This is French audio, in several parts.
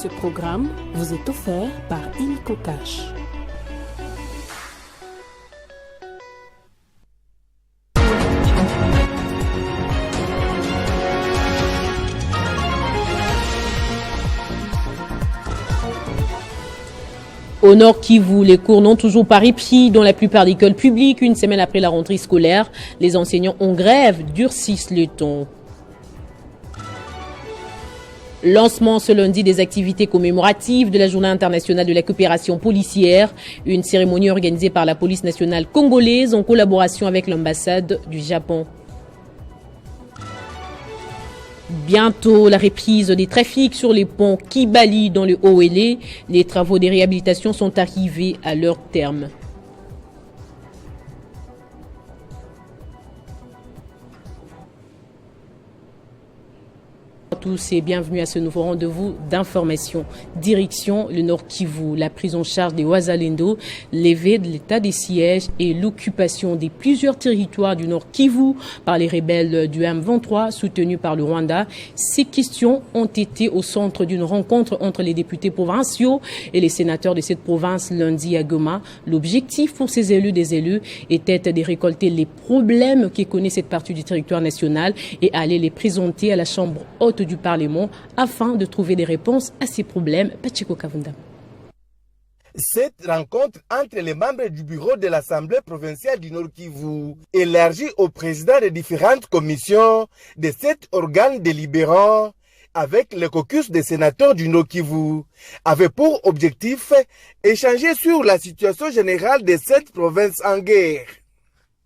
Ce programme vous est offert par Illico Cash. Au Nord Kivu, les cours n'ont toujours pas repris dans la plupart des écoles publiques. Une semaine après la rentrée scolaire, les enseignants en grève durcissent le ton. Lancement ce lundi des activités commémoratives de la Journée internationale de la coopération policière, une cérémonie organisée par la police nationale congolaise en collaboration avec l'ambassade du Japon. Bientôt la reprise des trafics sur les ponts Kibali dans le Haut-Élé. Les travaux de réhabilitation sont arrivés à leur terme. Bonjour à tous et bienvenue à ce nouveau rendez-vous d'information. Direction le Nord Kivu, la prise en charge des Wazalendo, levée de l'état des sièges et l'occupation de plusieurs territoires du Nord Kivu par les rebelles du M23 soutenus par le Rwanda. Ces questions ont été au centre d'une rencontre entre les députés provinciaux et les sénateurs de cette province lundi à Goma. L'objectif pour ces élus des élus était de récolter les problèmes que connaît cette partie du territoire national et aller les présenter à la Chambre haute du Parlement afin de trouver des réponses à ces problèmes. Pachiko Kavunda. Cette rencontre entre les membres du bureau de l'Assemblée provinciale du Nord Kivu, élargie au président des différentes commissions de cet organe délibérant, avec le caucus des sénateurs du Nord Kivu, avait pour objectif échanger sur la situation générale de cette province en guerre.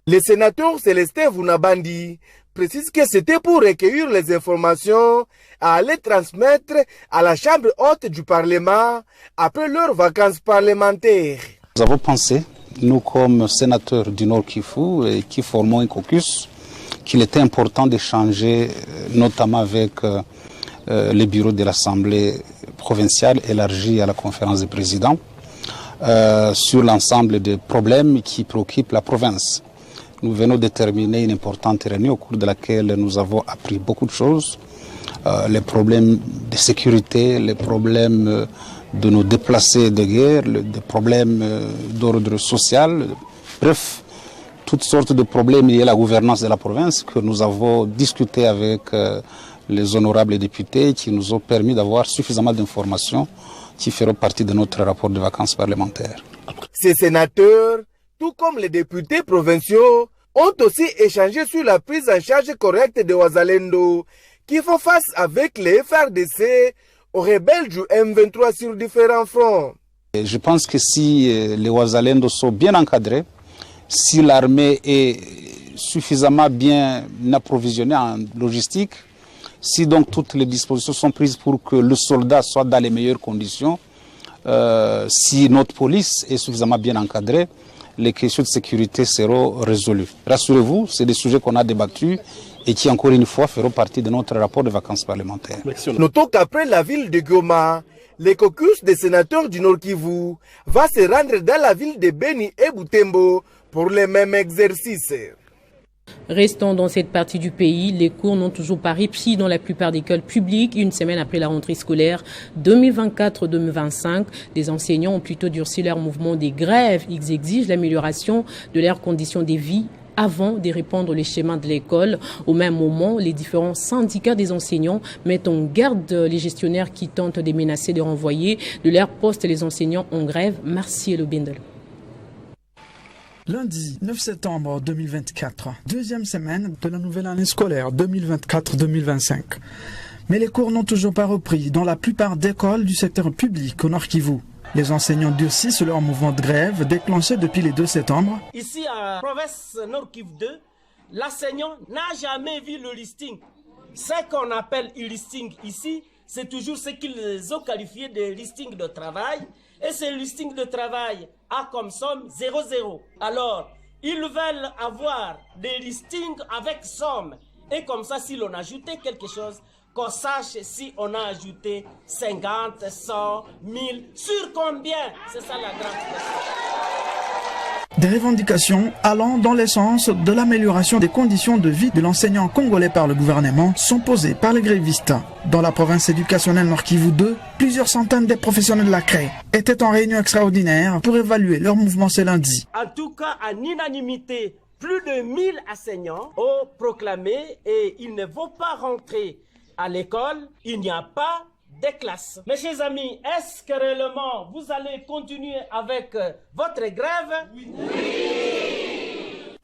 Le sénateur Célestin Vunabandi précise que c'était pour recueillir les informations à les transmettre à la Chambre haute du Parlement après leurs vacances parlementaires. Nous avons pensé, nous comme sénateurs du Nord Kivu et qui formons un caucus, qu'il était important d'échanger notamment avec le bureau de l'Assemblée provinciale élargie à la conférence des présidents sur l'ensemble des problèmes qui préoccupent la province. Nous venons de terminer une importante réunion au cours de laquelle nous avons appris beaucoup de choses. Les problèmes de sécurité, les problèmes de nos déplacés de guerre, les problèmes d'ordre social. Bref, toutes sortes de problèmes liés à la gouvernance de la province que nous avons discuté avec les honorables députés qui nous ont permis d'avoir suffisamment d'informations qui feront partie de notre rapport de vacances parlementaires. Ces sénateurs, tout comme les députés provinciaux, ont aussi échangé sur la prise en charge correcte de Wazalendo, qui font face avec les FRDC aux rebelles du M23 sur différents fronts. Et je pense que si les Wazalendo sont bien encadrés, si l'armée est suffisamment bien approvisionnée en logistique, si donc toutes les dispositions sont prises pour que le soldat soit dans les meilleures conditions, si notre police est suffisamment bien encadrée, les questions de sécurité seront résolues. Rassurez-vous, c'est des sujets qu'on a débattus et qui, encore une fois, feront partie de notre rapport de vacances parlementaires. Notons qu'après la ville de Goma, le caucus des sénateurs du Nord Kivu va se rendre dans la ville de Beni et Butembo pour les mêmes exercices. Restons dans cette partie du pays. Les cours n'ont toujours pas repris dans la plupart des écoles publiques. Une semaine après la rentrée scolaire 2024-2025, les enseignants ont plutôt durci leur mouvement des grèves. Ils exigent l'amélioration de leurs conditions de vie avant de répondre les schémas de l'école. Au même moment, les différents syndicats des enseignants mettent en garde les gestionnaires qui tentent de menacer de renvoyer de leur poste les enseignants en grève. Martial Obendel. Lundi 9 septembre 2024, deuxième semaine de la nouvelle année scolaire 2024-2025. Mais les cours n'ont toujours pas repris dans la plupart des écoles du secteur public au Nord Kivu. Les enseignants durcissent leur mouvement de grève déclenché depuis le 2 septembre. Ici à province Nord Kivu 2, l'enseignant n'a jamais vu le listing. Ce qu'on appelle le listing ici, c'est toujours ce qu'ils ont qualifié de listing de travail. Et ce listing de travail a comme somme 0,0. Alors, ils veulent avoir des listings avec somme. Et comme ça, si l'on ajoutait quelque chose, qu'on sache si on a ajouté 50, 100, 1000, sur combien. C'est ça la grande question. Des revendications allant dans le sens de l'amélioration des conditions de vie de l'enseignant congolais par le gouvernement sont posées par les grévistes. Dans la province éducationnelle Nord Kivu 2, plusieurs centaines de professionnels de la CRE étaient en réunion extraordinaire pour évaluer leur mouvement ce lundi. En tout cas, en unanimité, plus de 1000 enseignants ont proclamé et ils ne vont pas rentrer à l'école, il n'y a pas des classes. Mes chers amis, est-ce que réellement vous allez continuer avec votre grève? Oui.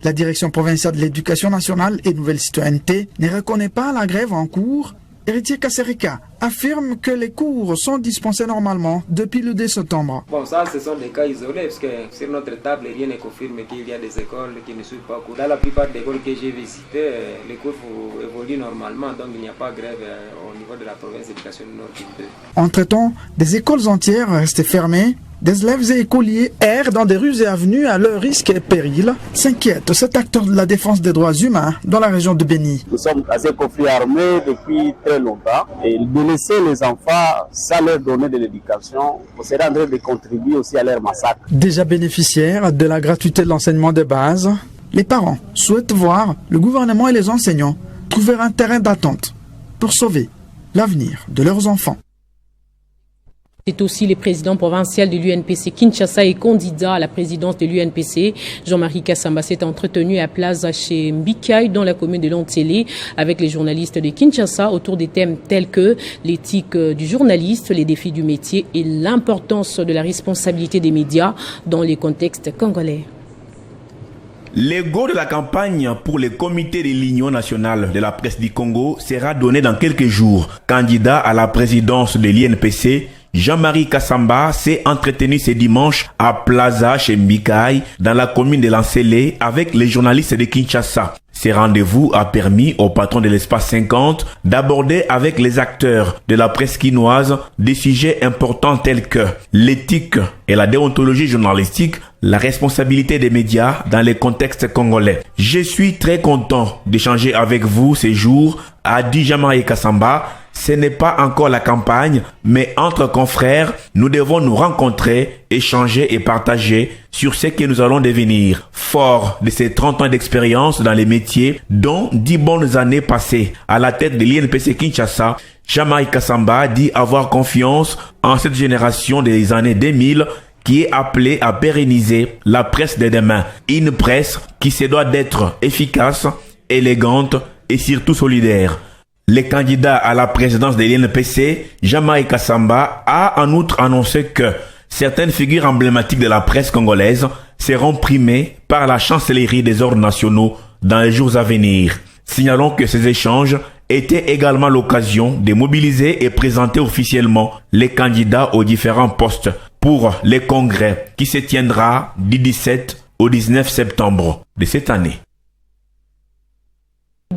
La direction provinciale de l'éducation nationale et nouvelle citoyenneté ne reconnaît pas la grève en cours. Héritier Kasserika affirme que les cours sont dispensés normalement depuis le 2 septembre. Bon, ça, ce sont des cas isolés, parce que sur notre table, rien ne confirme qu'il y a des écoles qui ne suivent pas cours. Dans la plupart des écoles que j'ai visitées, les cours évoluent normalement, donc il n'y a pas de grève au niveau de la province d'éducation du Nord Kivu 2. Entre-temps, des écoles entières restaient fermées. Des élèves et écoliers errent dans des rues et avenues à leur risque et péril, s'inquiète cet acteur de la défense des droits humains dans la région de Béni. Nous sommes à ces conflits armés depuis très longtemps et de laisser les enfants sans leur donner de l'éducation, c'est en train de contribuer aussi à leur massacre. Déjà bénéficiaires de la gratuité de l'enseignement de base, les parents souhaitent voir le gouvernement et les enseignants trouver un terrain d'attente pour sauver l'avenir de leurs enfants. C'est aussi le président provincial de l'UNPC Kinshasa et candidat à la présidence de l'UNPC. Jean-Marie Kassamba s'est entretenu à Plaza chez Mbikaï dans la commune de Lontsele avec les journalistes de Kinshasa autour des thèmes tels que l'éthique du journaliste, les défis du métier et l'importance de la responsabilité des médias dans les contextes congolais. Le go de la campagne pour le comité de l'Union nationale de la presse du Congo sera donné dans quelques jours. Candidat à la présidence de l'INPC, Jean-Marie Kassamba s'est entretenu ce dimanche à Plaza chez Mbikaï dans la commune de Lontsele avec les journalistes de Kinshasa. Ce rendez-vous a permis au patron de l'espace 50 d'aborder avec les acteurs de la presse quinoise des sujets importants tels que l'éthique et la déontologie journalistique, la responsabilité des médias dans les contextes congolais. Je suis très content d'échanger avec vous ces jours, a dit Jean-Marie Kassamba. Ce n'est pas encore la campagne, mais entre confrères, nous devons nous rencontrer, échanger et partager sur ce que nous allons devenir. Fort de ses 30 ans d'expérience dans les métiers, dont 10 bonnes années passées à la tête de l'INPC Kinshasa, Jean-Marie Kassamba dit avoir confiance en cette génération des années 2000 qui est appelée à pérenniser la presse de demain. Une presse qui se doit d'être efficace, élégante et surtout solidaire. Le candidat à la présidence de l'INPC, Jean-Marie Kassamba, a en outre annoncé que certaines figures emblématiques de la presse congolaise seront primées par la chancellerie des ordres nationaux dans les jours à venir. Signalons que ces échanges étaient également l'occasion de mobiliser et présenter officiellement les candidats aux différents postes pour les congrès qui se tiendra du 17 au 19 septembre de cette année.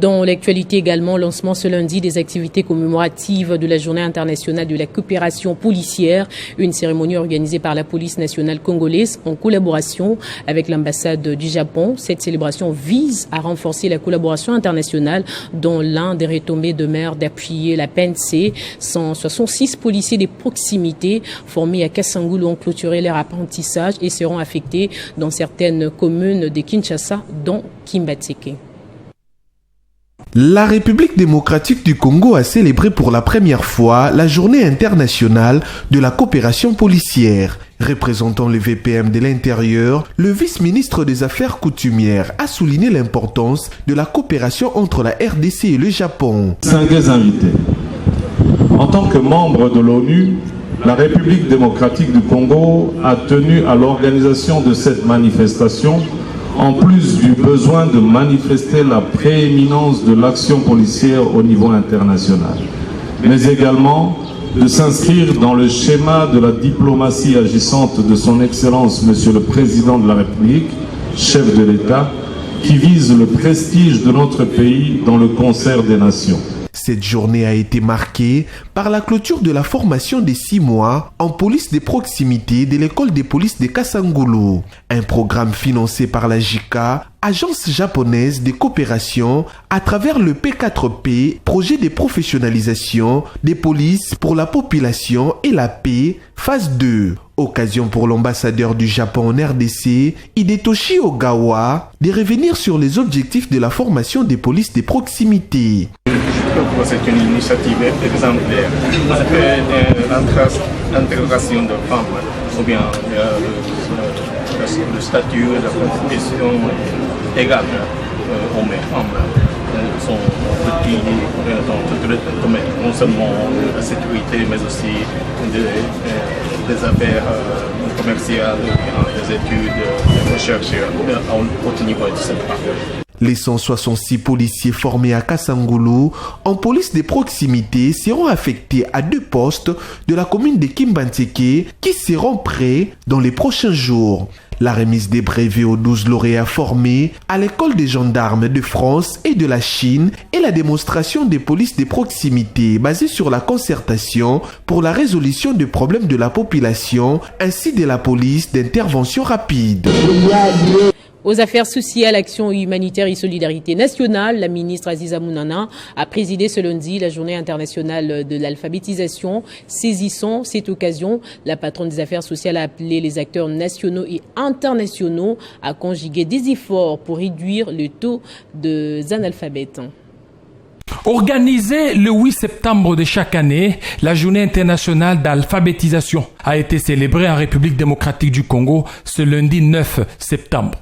Dans l'actualité également, lancement ce lundi des activités commémoratives de la Journée internationale de la coopération policière, une cérémonie organisée par la police nationale congolaise en collaboration avec l'ambassade du Japon. Cette célébration vise à renforcer la collaboration internationale dont l'un des retombées demeure d'appuyer la PNC. 166 policiers de proximité formés à Kasangulu ont clôturé leur apprentissage et seront affectés dans certaines communes de Kinshasa, dont Kimbatseke. La République démocratique du Congo a célébré pour la première fois la Journée internationale de la coopération policière. Représentant le VPM de l'Intérieur, le vice-ministre des Affaires coutumières a souligné l'importance de la coopération entre la RDC et le Japon. Distingués invités, en tant que membre de l'ONU, la République démocratique du Congo a tenu à l'organisation de cette manifestation en plus du besoin de manifester la prééminence de l'action policière au niveau international, mais également de s'inscrire dans le schéma de la diplomatie agissante de son Excellence Monsieur le Président de la République, chef de l'État, qui vise le prestige de notre pays dans le concert des nations. Cette journée a été marquée par la clôture de la formation des 6 mois en police de proximité de l'école de police de Kasangulu, un programme financé par la JICA, agence japonaise de coopération, à travers le P4P, projet de professionnalisation des polices pour la population et la paix Phase 2. Occasion pour l'ambassadeur du Japon en RDC, Hidetoshi Ogawa, de revenir sur les objectifs de la formation des polices de proximité. Je trouve que c'est une initiative exemplaire. Ça fait l'intégration de femmes, ou bien le statut de la compétition égale hommes et femmes sont petits dans tous les domaines, non seulement la sécurité, mais aussi des affaires commerciales, des études, des recherches à haut niveau, etc. Les 166 policiers formés à Kasangulu en police de proximité seront affectés à 2 postes de la commune de Kimbantseke qui seront prêts dans les prochains jours. La remise des brevets aux 12 lauréats formés à l'école des gendarmes de France et de la Chine et la démonstration des polices de proximité basée sur la concertation pour la résolution des problèmes de la population ainsi de la police d'intervention rapide. Aux affaires sociales, action humanitaire et solidarité nationale, la ministre Aziza Mounana a présidé ce lundi la journée internationale de l'alphabétisation. Saisissant cette occasion, la patronne des affaires sociales a appelé les acteurs nationaux et internationaux à conjuguer des efforts pour réduire le taux d'analphabètes. Organisée le 8 septembre de chaque année, la journée internationale d'alphabétisation a été célébrée en République démocratique du Congo ce lundi 9 septembre.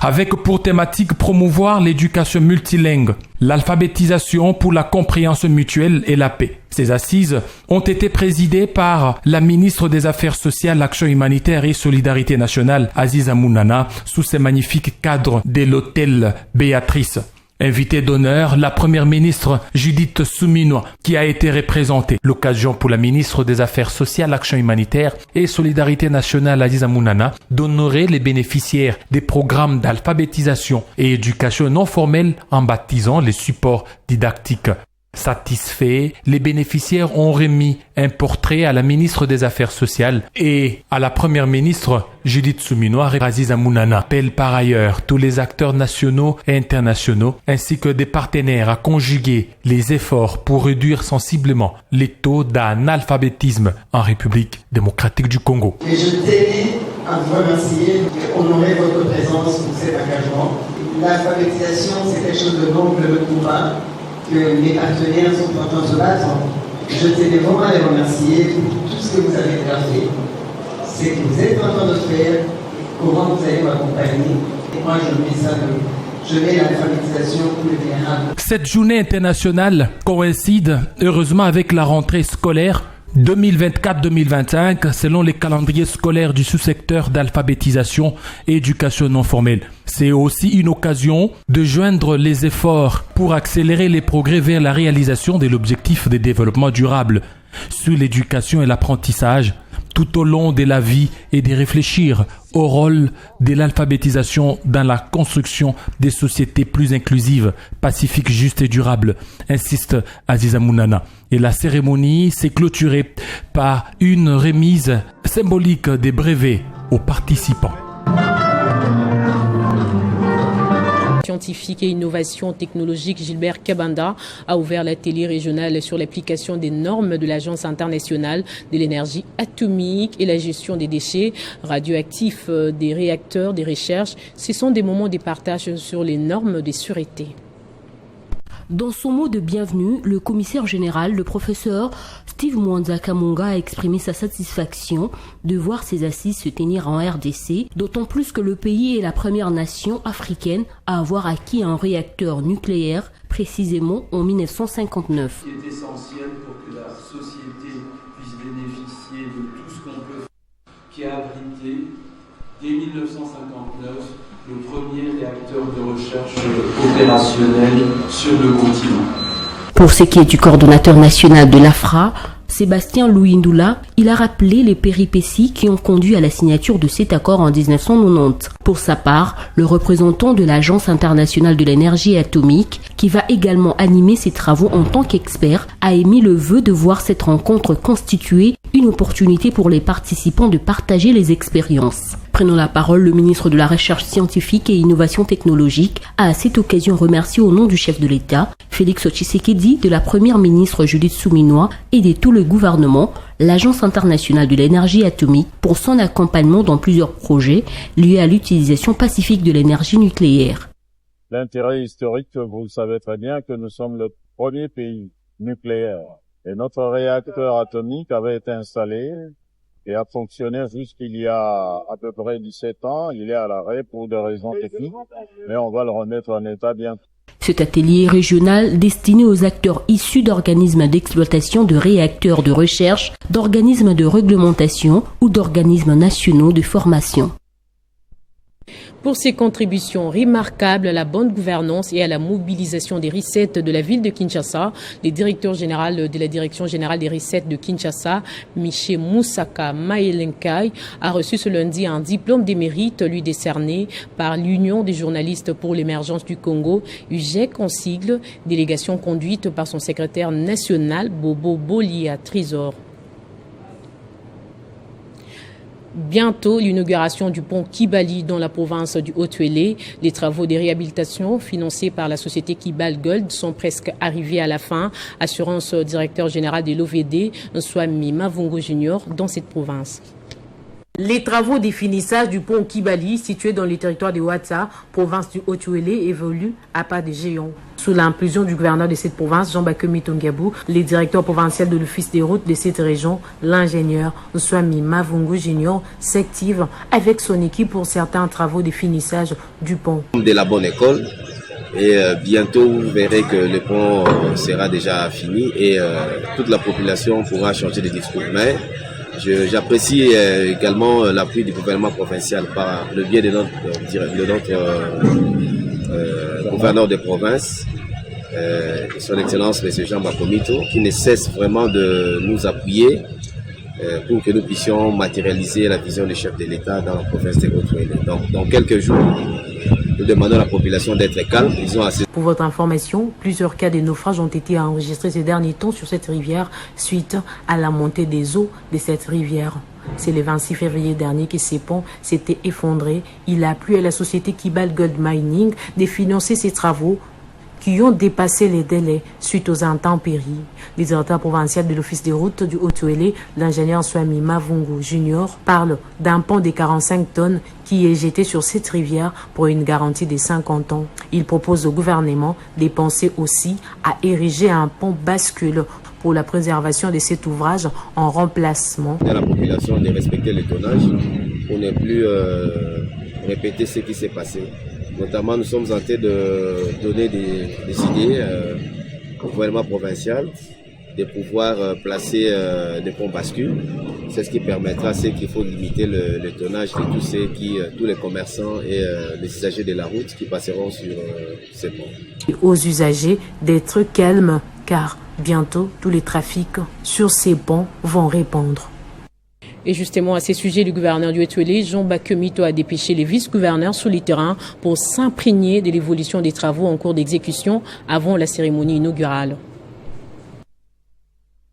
Avec pour thématique promouvoir l'éducation multilingue, l'alphabétisation pour la compréhension mutuelle et la paix. Ces assises ont été présidées par la ministre des Affaires sociales, l'Action humanitaire et solidarité nationale, Aziza Mounana, sous ce magnifique cadre de l'hôtel Béatrice. Invité d'honneur, la première ministre Judith Suminwa, qui a été représentée. L'occasion pour la ministre des Affaires sociales, Action humanitaire et solidarité nationale, Aziza Mounana, d'honorer les bénéficiaires des programmes d'alphabétisation et éducation non formelle en baptisant les supports didactiques. Satisfaits, les bénéficiaires ont remis un portrait à la ministre des Affaires sociales et à la première ministre Judith Suminwa. Aziza Mounana appelle par ailleurs tous les acteurs nationaux et internationaux ainsi que des partenaires à conjuguer les efforts pour réduire sensiblement les taux d'analphabétisme en République démocratique du Congo. Et je tenais à vous remercier et honorer votre présence pour cet engagement. L'alphabétisation, c'est quelque chose de noble, de combat, que mes partenaires sont en train de se battre. Je tenais vraiment à les remercier pour tout ce que vous avez déjà fait. C'est que vous êtes en train de faire, comment vous allez m'accompagner. Et moi, je mets l'alphabétisation pour les vulnérables. Cette journée internationale coïncide heureusement avec la rentrée scolaire 2024-2025 selon les calendriers scolaires du sous-secteur d'alphabétisation et éducation non formelle. C'est aussi une occasion de joindre les efforts pour accélérer les progrès vers la réalisation de l'objectif de développement durable sur l'éducation et l'apprentissage tout au long de la vie et de réfléchir au rôle de l'alphabétisation dans la construction des sociétés plus inclusives, pacifiques, justes et durables, insiste Aziza Mounana. Et la cérémonie s'est clôturée par une remise symbolique des brevets aux participants. Scientifique et innovation technologique Gilbert Kabanda a ouvert l'atelier régional sur l'application des normes de l'Agence internationale de l'énergie atomique et la gestion des déchets radioactifs des réacteurs, des recherches. Ce sont des moments de partage sur les normes de sûreté. Dans son mot de bienvenue, le commissaire général, le professeur Steve Mwanza Kamunga, a exprimé sa satisfaction de voir ces assises se tenir en RDC, d'autant plus que le pays est la première nation africaine à avoir acquis un réacteur nucléaire, précisément en 1959. Ce qui est essentiel pour que la société puisse bénéficier de tout ce qu'on peut faire, qui a abrité, dès 1959, le premier réacteur de recherche opérationnel sur le continent. Pour ce qui est du coordonnateur national de l'AFRA, Sébastien Louindoula, il a rappelé les péripéties qui ont conduit à la signature de cet accord en 1990. Pour sa part, le représentant de l'Agence internationale de l'énergie atomique, qui va également animer ses travaux en tant qu'expert, a émis le vœu de voir cette rencontre constituer une opportunité pour les participants de partager les expériences. Prenant la parole, le ministre de la Recherche scientifique et Innovation technologique a à cette occasion remercié au nom du chef de l'État, Félix Tshisekedi, de la première ministre Judith Suminwa et de tout le gouvernement, l'Agence internationale de l'énergie atomique, pour son accompagnement dans plusieurs projets liés à l'utilisation pacifique de l'énergie nucléaire. L'intérêt historique, vous le savez très bien, que nous sommes le premier pays nucléaire. Et notre réacteur atomique avait été installé et a fonctionné jusqu'il y a à peu près 17 ans. Il est à l'arrêt pour des raisons techniques, mais on va le remettre en état bientôt. Cet atelier régional destiné aux acteurs issus d'organismes d'exploitation de réacteurs de recherche, d'organismes de réglementation ou d'organismes nationaux de formation. Pour ses contributions remarquables à la bonne gouvernance et à la mobilisation des recettes de la ville de Kinshasa, le directeur général de la Direction générale des recettes de Kinshasa, Miché Moussaka Maëlenkai, a reçu ce lundi un diplôme des mérites lui décerné par l'Union des journalistes pour l'émergence du Congo, UJEC en sigle, délégation conduite par son secrétaire national Bobo Bolia Trésor. Bientôt, l'inauguration du pont Kibali dans la province du Haut-Uélé. Les travaux de réhabilitation financés par la société Kibal Gold sont presque arrivés à la fin, assurance directeur général de l'OVD, Nswami Mavungo Junior, dans cette province. Les travaux de finissage du pont Kibali, situé dans le territoire de Ouatsa, province du Haut-Uélé, évoluent à pas de géant. Sous l'impulsion du gouverneur de cette province, Jean-Bakemi Tongabou, le directeur provincial de l'office des routes de cette région, l'ingénieur Nswami Mavungo Junior, s'active avec son équipe pour certains travaux de finissage du pont. De la bonne école. Et bientôt, vous verrez que le pont sera déjà fini et toute la population pourra changer de discours. Mais j'apprécie également l'appui du gouvernement provincial par le biais de notre gouverneur de province, son excellence M. Jean Bakomito, qui ne cesse vraiment de nous appuyer pour que nous puissions matérialiser la vision du chef de l'État dans la province de Haut-Uélé. Donc, dans quelques jours, nous demandons à la population d'être calme. Ils ont assez. Pour votre information, plusieurs cas de naufrage ont été enregistrés ces derniers temps sur cette rivière suite à la montée des eaux de cette rivière. C'est le 26 février dernier que ces ponts s'étaient effondrés. Il a plu à la société Kibal Gold Mining de financer ces travaux qui ont dépassé les délais suite aux intempéries. Le directeur provincial de l'office des routes du Haut-Uélé, l'ingénieur Swami Mavungo Junior, parle d'un pont de 45 tonnes qui est jeté sur cette rivière pour une garantie de 50 ans. Il propose au gouvernement de penser aussi à ériger un pont bascule pour la préservation de cet ouvrage en remplacement. À la population de respecter le tonnage pour ne plus répéter ce qui s'est passé. Notamment, nous sommes en train de donner des idées au gouvernement provincial de pouvoir placer des ponts bascules. C'est ce qui permettra, c'est qu'il faut limiter le tonnage de tous les commerçants et les usagers de la route qui passeront sur ces ponts. Et aux usagers d'être calmes, car bientôt tous les trafics sur ces ponts vont répondre. Et justement, à ces sujets, le gouverneur du Haut-Uélé, Jean Bakemito, a dépêché les vice-gouverneurs sur le terrain pour s'imprégner de l'évolution des travaux en cours d'exécution avant la cérémonie inaugurale.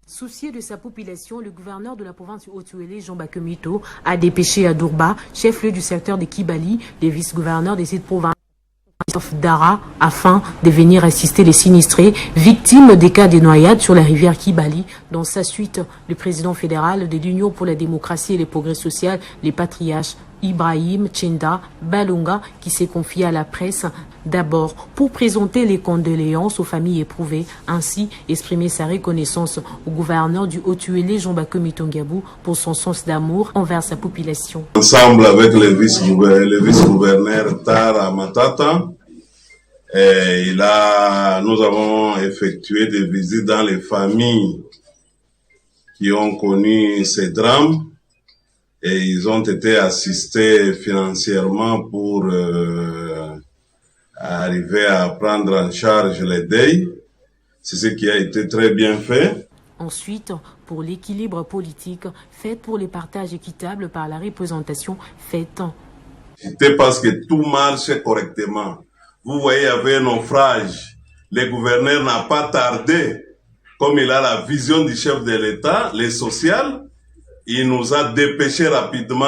Soucieux de sa population, le gouverneur de la province du Haut-Uélé, Jean Bakemito, a dépêché à Dourba, chef-lieu du secteur de Kibali, les vice-gouverneurs de cette province d'Ara, afin de venir assister les sinistrés victimes des cas de noyades sur la rivière Kibali. Dans sa suite, le président fédéral de l'Union pour la démocratie et le progrès social, les patriarches Ibrahim Tchenda Balunga, qui s'est confié à la presse d'abord pour présenter les condoléances aux familles éprouvées, ainsi exprimer sa reconnaissance au gouverneur du Haut-Uélé, Jean Bakemito Tongabou, pour son sens d'amour envers sa population. Ensemble avec le vice-gouverneur Tara Matata, nous avons effectué des visites dans les familles qui ont connu ces drames et ils ont été assistés financièrement pour arriver à prendre en charge les deuils. C'est ce qui a été très bien fait. Ensuite, pour l'équilibre politique, fait pour les partages équitables par la représentation faite. C'était parce que tout marche correctement. Vous voyez, il y avait un naufrage. Le gouverneur n'a pas tardé, comme il a la vision du chef de l'État, les social. Il nous a dépêchés rapidement,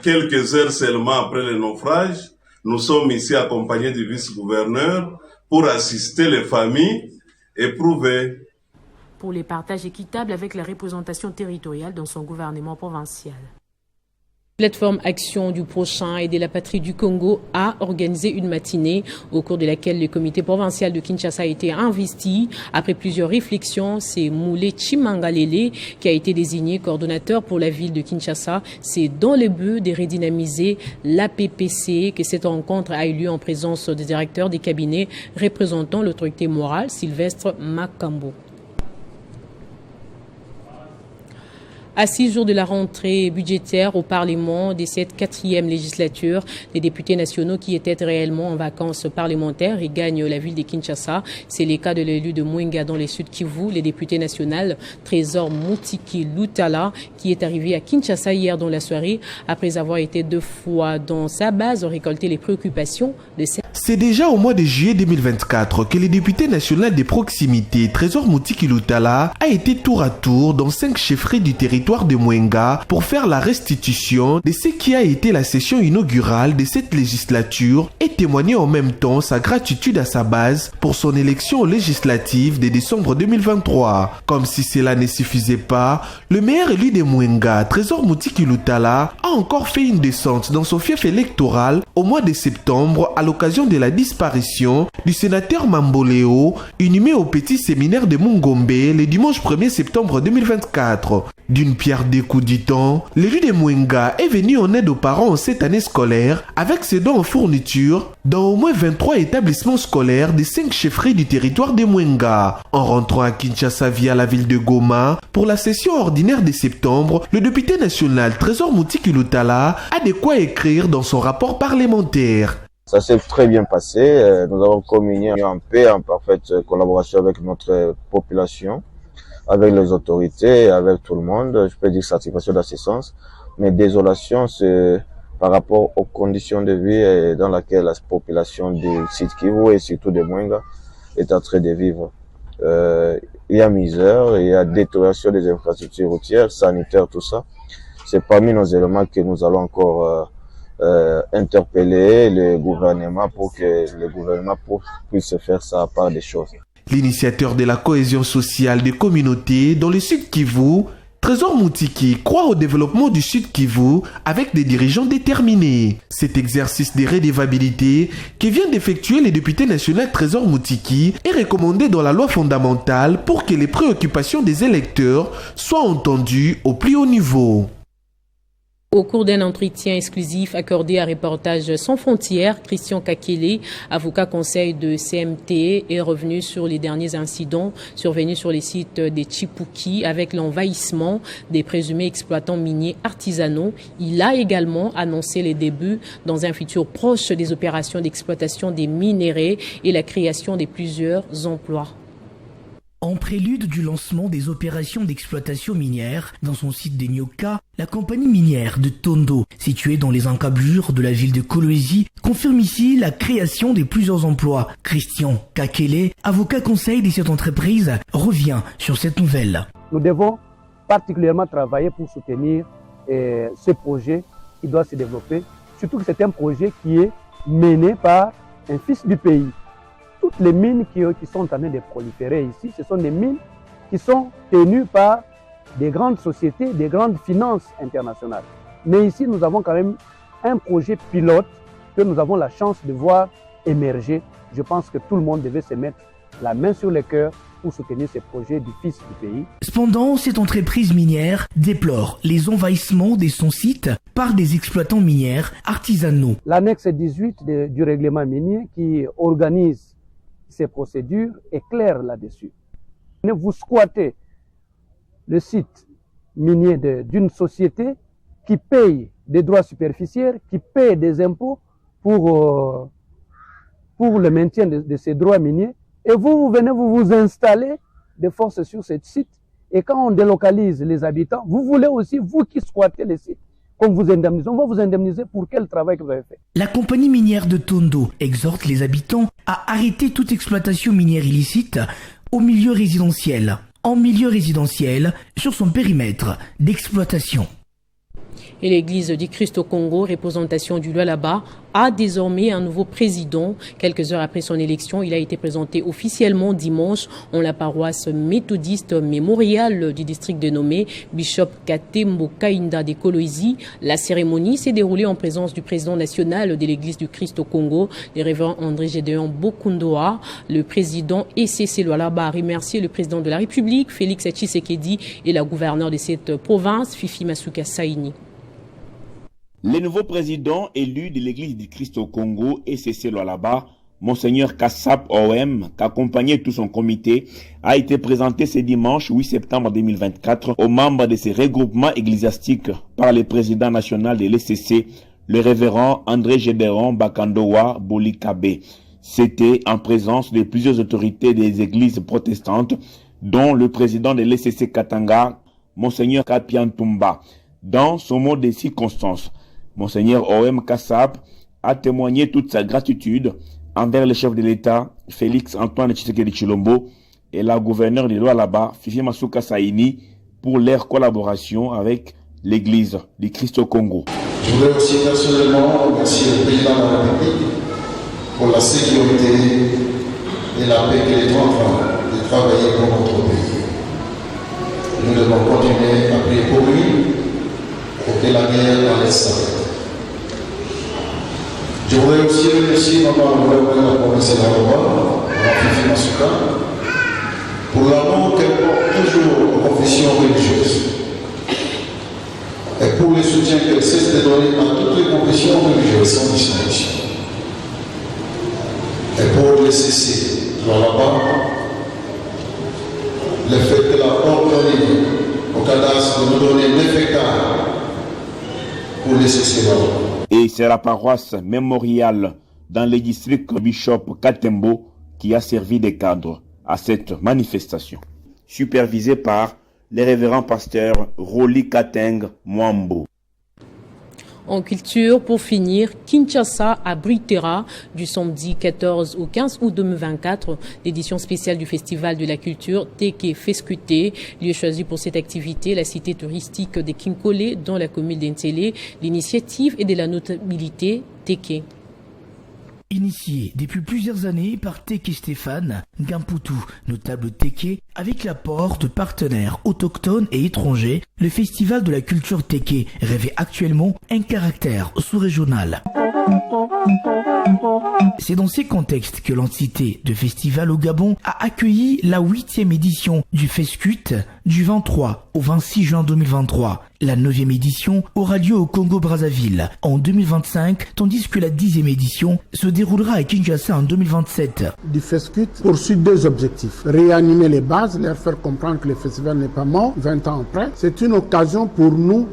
quelques heures seulement après le naufrage. Nous sommes ici accompagnés du vice-gouverneur pour assister les familles éprouvées. Pour les partages équitables avec la représentation territoriale dans son gouvernement provincial. Plateforme Action du Prochain et de la Patrie du Congo a organisé une matinée au cours de laquelle le comité provincial de Kinshasa a été investi. Après plusieurs réflexions, c'est Moulé Chimangalele qui a été désigné coordonnateur pour la ville de Kinshasa. C'est dans le but de redynamiser l'APPC que cette rencontre a eu lieu en présence des directeurs des cabinets représentant l'autorité morale, Sylvestre Makambo. À 6 jours de la rentrée budgétaire au Parlement de cette 4e législature, les députés nationaux qui étaient réellement en vacances parlementaires regagnent la ville de Kinshasa. C'est le cas de l'élu de Mwenga dans le Sud Kivu, le député national Trésor Moutiki Lutala, qui est arrivé à Kinshasa hier dans la soirée après avoir été 2 fois dans sa base récolter les préoccupations de ces... C'est déjà au mois de juillet 2024 que le député national des proximités Trésor Moutiki Lutala a été tour à tour dans 5 chefferies du territoire de Mwenga pour faire la restitution de ce qui a été la session inaugurale de cette législature et témoigner en même temps sa gratitude à sa base pour son élection législative de décembre 2023. Comme si cela ne suffisait pas, le maire élu de Mwenga, Trésor Moutiki Lutala, a encore fait une descente dans son fief électoral au mois de septembre à l'occasion de la disparition du sénateur Mamboleo, inhumé au petit séminaire de Mungombe le dimanche 1er septembre 2024. D'une pierre deux coups dit-on, l'élu de Mwenga est venu en aide aux parents en cette année scolaire avec ses dons en fourniture dans au moins 23 établissements scolaires des 5 chefferies du territoire de Mwenga. En rentrant à Kinshasa via la ville de Goma, pour la session ordinaire de septembre, le député national Trésor Moutiki Lutala a de quoi écrire dans son rapport parlementaire. Ça s'est très bien passé. Nous avons communié en paix, en parfaite collaboration avec notre population, avec les autorités, avec tout le monde. Je peux dire satisfaction d'assistance, mais désolation, c'est par rapport aux conditions de vie dans lesquelles la population du site Kivu et surtout de Mwenga est en train de vivre. Il y a misère, il y a détérioration des infrastructures routières, sanitaires, tout ça. C'est parmi nos éléments que nous allons encore interpeller le gouvernement pour que le gouvernement puisse faire sa part des choses. L'initiateur de la cohésion sociale des communautés dans le Sud Kivu, Trésor Moutiki croit au développement du Sud Kivu avec des dirigeants déterminés. Cet exercice de redevabilité que vient d'effectuer le député national Trésor Moutiki est recommandé dans la loi fondamentale pour que les préoccupations des électeurs soient entendues au plus haut niveau. Au cours d'un entretien exclusif accordé à Reportage sans frontières, Christian Kakele, avocat conseil de CMT, est revenu sur les derniers incidents survenus sur les sites de Chipuki avec l'envahissement des présumés exploitants miniers artisanaux. Il a également annoncé les débuts dans un futur proche des opérations d'exploitation des minéraux et la création de plusieurs emplois. En prélude du lancement des opérations d'exploitation minière dans son site de Nyoka, la compagnie minière de Tondo, située dans les encablures de la ville de Kolwezi, confirme ici la création de plusieurs emplois. Christian Kakele, avocat conseil de cette entreprise, revient sur cette nouvelle. Nous devons particulièrement travailler pour soutenir ce projet qui doit se développer, surtout que c'est un projet qui est mené par un fils du pays. Toutes les mines qui sont en train de proliférer ici, ce sont des mines qui sont tenues par des grandes sociétés, des grandes finances internationales. Mais ici, nous avons quand même un projet pilote que nous avons la chance de voir émerger. Je pense que tout le monde devait se mettre la main sur le cœur pour soutenir ce projet du fils du pays. Cependant, cette entreprise minière déplore les envahissements de son site par des exploitants minières artisanaux. L'annexe 18 du règlement minier qui organise ces procédures est claires là-dessus. Vous squattez le site minier d'une société qui paye des droits superficiels, qui paye des impôts pour le maintien de ces droits miniers, et vous venez vous installer de force sur ce site, et quand on délocalise les habitants, vous voulez aussi, vous qui squattez le site, qu'on vous indemnise. On va vous indemniser pour quel travail que vous avez fait. La compagnie minière de Tondo exhorte les habitants à arrêter toute exploitation minière illicite au milieu résidentiel. en milieu résidentiel sur son périmètre d'exploitation. Et l'église du Christ au Congo, représentation du Lualaba, a désormais un nouveau président. Quelques heures après son élection, il a été présenté officiellement dimanche en la paroisse méthodiste mémoriale du district de Nomé, Bishop Katembo Kainda de Kolwezi. La cérémonie s'est déroulée en présence du président national de l'église du Christ au Congo, le révérend André Gédéon Bokundoa. Le président ECC Lualaba a remercié le président de la République, Félix Tshisekedi, et la gouverneure de cette province, Fifi Masuka Saini. Le nouveau président élu de l'église du Christ au Congo, ECC Lualaba, Monseigneur Kassap OM, qu'accompagnait tout son comité, a été présenté ce dimanche 8 septembre 2024 aux membres de ces regroupements ecclésiastiques par le président national de l'ECC, le révérend André Gédéon Bakandowa Bolikabe. C'était en présence de plusieurs autorités des églises protestantes, dont le président de l'ECC Katanga, Monseigneur Kapiantumba. Dans son mot de circonstance, Monseigneur O.M. Kassap a témoigné toute sa gratitude envers le chef de l'État, Félix Antoine Tshisekedi Tshilombo, et la gouverneure de Lualaba, Fifi Masuka Saini, pour leur collaboration avec l'Église du Christ au Congo. Je voudrais aussi personnellement remercier le président de la République pour la sécurité et la paix qu'il est en train de travailler pour notre pays. Nous devons continuer à prier pour lui, pour que la guerre en laisse s'arrêter. Je voudrais aussi remercier Maman Gouvernement de la province de la Roma, Fifi Masuka, pour l'amour qu'elle porte toujours aux confessions religieuses et pour le soutien qu'elle cesse de donner à toutes les confessions religieuses sans distinction. Et pour le cesser là-bas, le fait de la ordonner au cadastre de nous donner 9 hectares pour le cesser là-bas. Et c'est la paroisse mémoriale dans le district Bishop Katembo qui a servi de cadre à cette manifestation, supervisée par le révérend pasteur Roli Kateng Mwambo. En culture, pour finir, Kinshasa abritera du samedi 14 au 15 août 2024 l'édition spéciale du Festival de la culture Teke Fescute. Lieu choisi pour cette activité, la cité touristique de Kinkole dans la commune d'Entélé. L'initiative est de la notabilité Teke. Initié depuis plusieurs années par Teke Stéphane Gamputu, notable Teke, avec l'apport de partenaires autochtones et étrangers, le Festival de la culture Teke revêt actuellement un caractère sous-régional. C'est dans ces contextes que l'entité de festival au Gabon a accueilli la 8e édition du Fescute du 23 au 26 juin 2023. La 9e édition aura lieu au Congo-Brazzaville en 2025, tandis que la 10e édition se déroulera à Kinshasa en 2027. Du Fescute poursuit deux objectifs. Réanimer les bases, leur faire comprendre que le festival n'est pas mort 20 ans après. C'est une occasion pour nous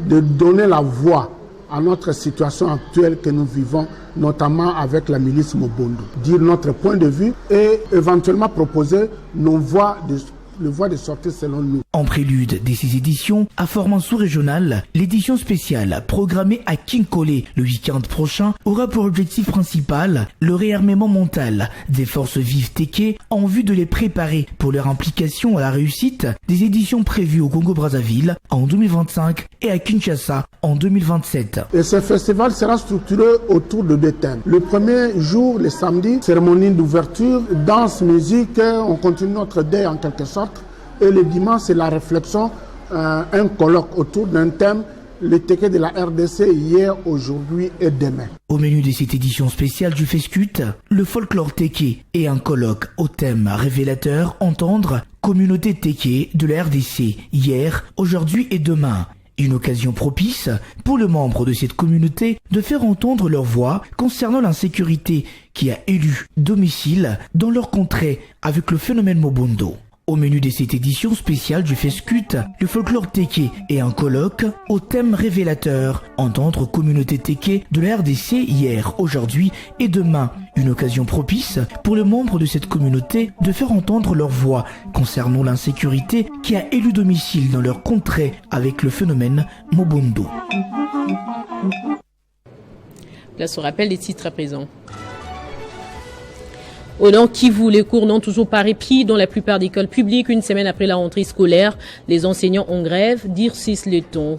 de donner la voix à notre situation actuelle que nous vivons, notamment avec la milice Mobondo. Dire notre point de vue et éventuellement proposer nos voies de sortie selon nous. En prélude de ces éditions, à format sous-régional, l'édition spéciale programmée à Kinkole le week-end prochain aura pour objectif principal le réarmement mental des forces vives Teke en vue de les préparer pour leur implication à la réussite des éditions prévues au Congo-Brazzaville en 2025 et à Kinshasa en 2027. Et ce festival sera structuré autour de deux thèmes. Le premier jour, le samedi, cérémonie d'ouverture, danse, musique, on continue notre deuil en quelque sorte. Et le dimanche, c'est la réflexion, un colloque autour d'un thème, le Teke de la RDC hier, aujourd'hui et demain. Au menu de cette édition spéciale du Fescute, le folklore Teke et un colloque au thème révélateur entendre communauté Teke de la RDC hier, aujourd'hui et demain. Une occasion propice pour les membres de cette communauté de faire entendre leur voix concernant l'insécurité qui a élu domicile dans leur contrée avec le phénomène Mobondo. Au menu de cette édition spéciale du Fescute, le folklore Teke et un colloque au thème révélateur, entendre communauté Teke de la RDC hier, aujourd'hui et demain. Une occasion propice pour les membres de cette communauté de faire entendre leur voix concernant l'insécurité qui a élu domicile dans leur contrée avec le phénomène Mobondo. Place au rappel des titres à présent. Au Nord Kivu, les cours n'ont toujours pas repris dans la plupart des écoles publiques. Une semaine après la rentrée scolaire, les enseignants en grève durcissent le ton.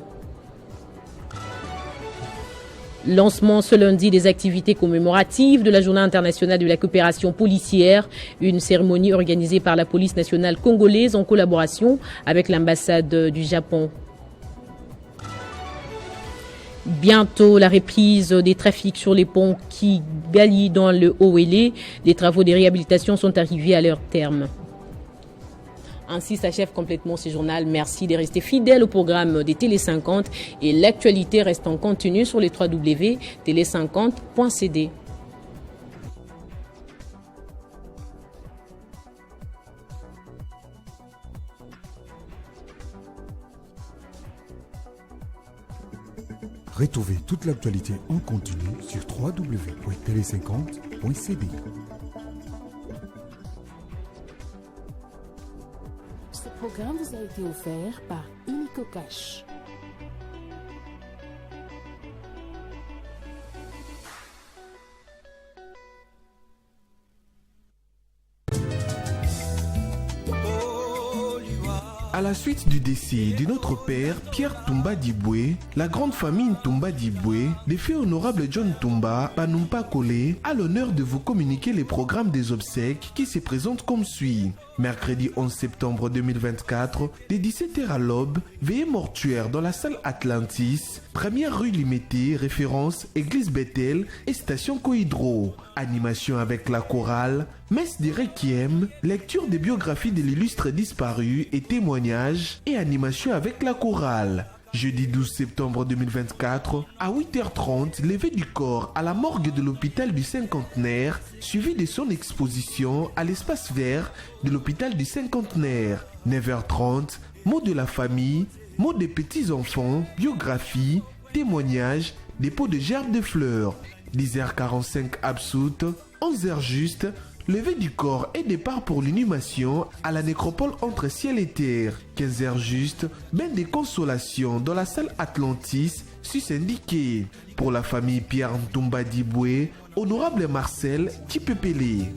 Lancement ce lundi des activités commémoratives de la Journée internationale de la coopération policière, une cérémonie organisée par la police nationale congolaise en collaboration avec l'ambassade du Japon. Bientôt la reprise des trafics sur les ponts qui Gali dans le Haut-Wélé. Les travaux de réhabilitation sont arrivés à leur terme. Ainsi s'achève complètement ce journal. Merci de rester fidèle au programme des Télé 50 et l'actualité reste en continu sur les www.tele50.cd. Retrouvez toute l'actualité en continu sur www.tele50.cd. Ce programme vous a été offert par Illico Cash. À la suite du décès de notre père, Pierre Toumba Diboué, la grande famille Ntoumba Diboué, le fait honorable John Toumba, Panumpa Kole, a l'honneur de vous communiquer les programmes des obsèques qui se présentent comme suit. Mercredi 11 septembre 2024, dès 17h à l'aube, veillée mortuaire dans la salle Atlantis, première rue Limité, référence Église Bethel et station Cohydro. Animation avec la chorale, messe des requiem, lecture des biographies de l'illustre disparu et témoignages et animation avec la chorale. Jeudi 12 septembre 2024, à 8h30, levée du corps à la morgue de l'hôpital du Cinquantenaire, suivi de son exposition à l'espace vert de l'hôpital du Cinquantenaire. 9h30, mots de la famille, mots des petits-enfants, biographie, témoignages, dépôt de gerbes de fleurs. 10h45 absoute, 11h juste, levée du corps et départ pour l'inhumation à la nécropole entre ciel et terre. 15h juste, bain de consolation dans la salle Atlantis, sus-indiqué. Pour la famille Pierre Ntoumba Diboué, honorable Marcel Kipepele.